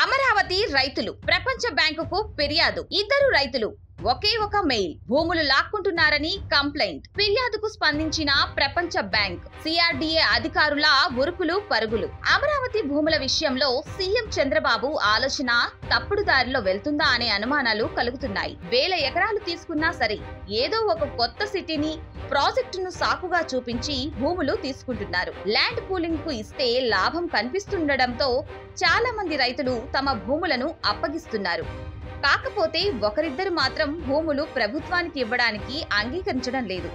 అమరావతి రైతులు ప్రపంచ బ్యాంకుకు ఫిర్యాదు. ఇద్దరు రైతులు ఒకే ఒక మెయిల్. భూములు లాక్కుంటున్నారని కంప్లైంట్. ఫిర్యాదుకు స్పందించిన ప్రపంచ బ్యాంక్. సిఆర్డీఏ అధికారుల ఉరుకులు పరుగులు. అమరావతి భూముల విషయంలో సీఎం చంద్రబాబు ఆలోచన తప్పుడు దారిలో వెళ్తుందా అనే అనుమానాలు కలుగుతున్నాయి. వేల ఎకరాలు తీసుకున్నా సరే ఏదో ఒక కొత్త సిటీని, ప్రాజెక్టును సాకుగా చూపించి భూములు తీసుకుంటున్నారు. ల్యాండ్ పూలింగ్ కు ఇస్తే లాభం కనిపిస్తుండటంతో చాలా మంది రైతులు తమ భూములను అప్పగిస్తున్నారు. కాకపోతే ఒకరిద్దరు మాత్రం భూములు ప్రభుత్వానికి ఇవ్వడానికి అంగీకరించడం లేదు.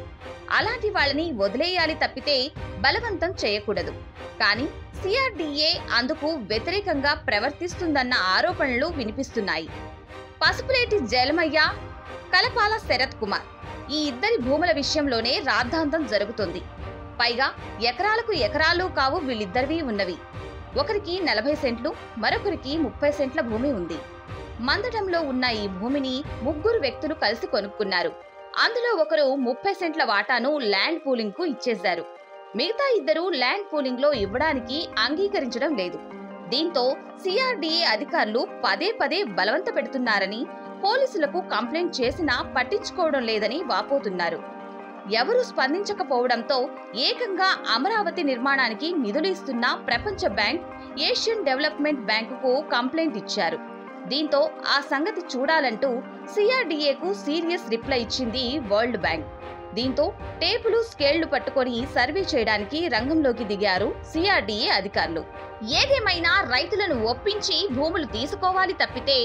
అలాంటి వాళ్ళని వదిలేయాలి తప్పితే బలవంతం చేయకూడదు. కానీ సిఆర్డీఏ అందుకు వ్యతిరేకంగా ప్రవర్తిస్తుందన్న ఆరోపణలు వినిపిస్తున్నాయి. పసుపులేటి జలమయ్య, కలపాల శరత్ కుమార్ ఈ ఇద్దరి భూముల విషయంలోనే రాద్ధాంతం జరుగుతుంది. పైగా ఎకరాలకు ఎకరాలు కావు వీళ్ళిద్దరివి ఉన్నవి. ఒకరికి 40 సెంట్లు, మరొకరికి 30 సెంట్ల భూమి ఉంది. మందడంలో ఉన్న ఈ భూమిని ముగ్గురు వ్యక్తులు కలిసి కొనుక్కున్నారు. అందులో ఒకరు 30 సెంట్ల వాటాను ల్యాండ్ పూలింగ్ కు ఇచ్చేశారు. మిగతా ఇద్దరు ల్యాండ్ పూలింగ్ లో ఇవ్వడానికి అంగీకరించడం లేదు. దీంతో సిఆర్డీఏ అధికారులు పదే పదే బలవంత పెడుతున్నారని, పోలీసులకు కంప్లైంట్ చేసినా పట్టించుకోవడం లేదని వాపోతున్నారు. ఎవరూ స్పందించకపోవడంతో ఏకంగా అమరావతి నిర్మాణానికి నిధులు ఇస్తున్న ప్రపంచ బ్యాంక్, ఏషియన్ డెవలప్మెంట్ బ్యాంకుకు కంప్లైంట్ ఇచ్చారు. దీంతో ఆ సంగతి చూడాలంటూ సిఆర్డీఏకు సీరియస్ రిప్లై ఇచ్చింది వరల్డ్ బ్యాంక్. దీంతో టేపులు, స్కేళ్లు పట్టుకొని సర్వే చేయడానికి రంగంలోకి దిగారు సిఆర్డీఏ అధికారులు. ఏదేమైనా రైతులను ఒప్పించి భూములు తీసుకోవాలి తప్పితే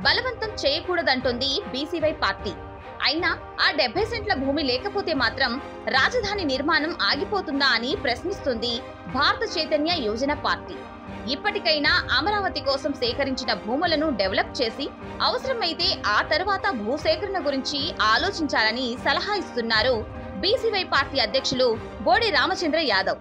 బలవంతం చేయకూడదంటోంది బీసీవై పార్టీ. అయినా ఆ 70 సెంట్ల భూమి లేకపోతే మాత్రం రాజధాని నిర్మాణం ఆగిపోతుందా అని ప్రశ్నిస్తుంది భారత చైతన్య యోజన పార్టీ. ఇప్పటికైనా అమరావతి కోసం సేకరించిన భూములను డెవలప్ చేసి అవసరమైతే ఆ తర్వాత భూసేకరణ గురించి ఆలోచించాలని సలహా ఇస్తున్నారు బీసీవై పార్టీ అధ్యక్షులు బోడి రామచంద్ర యాదవ్.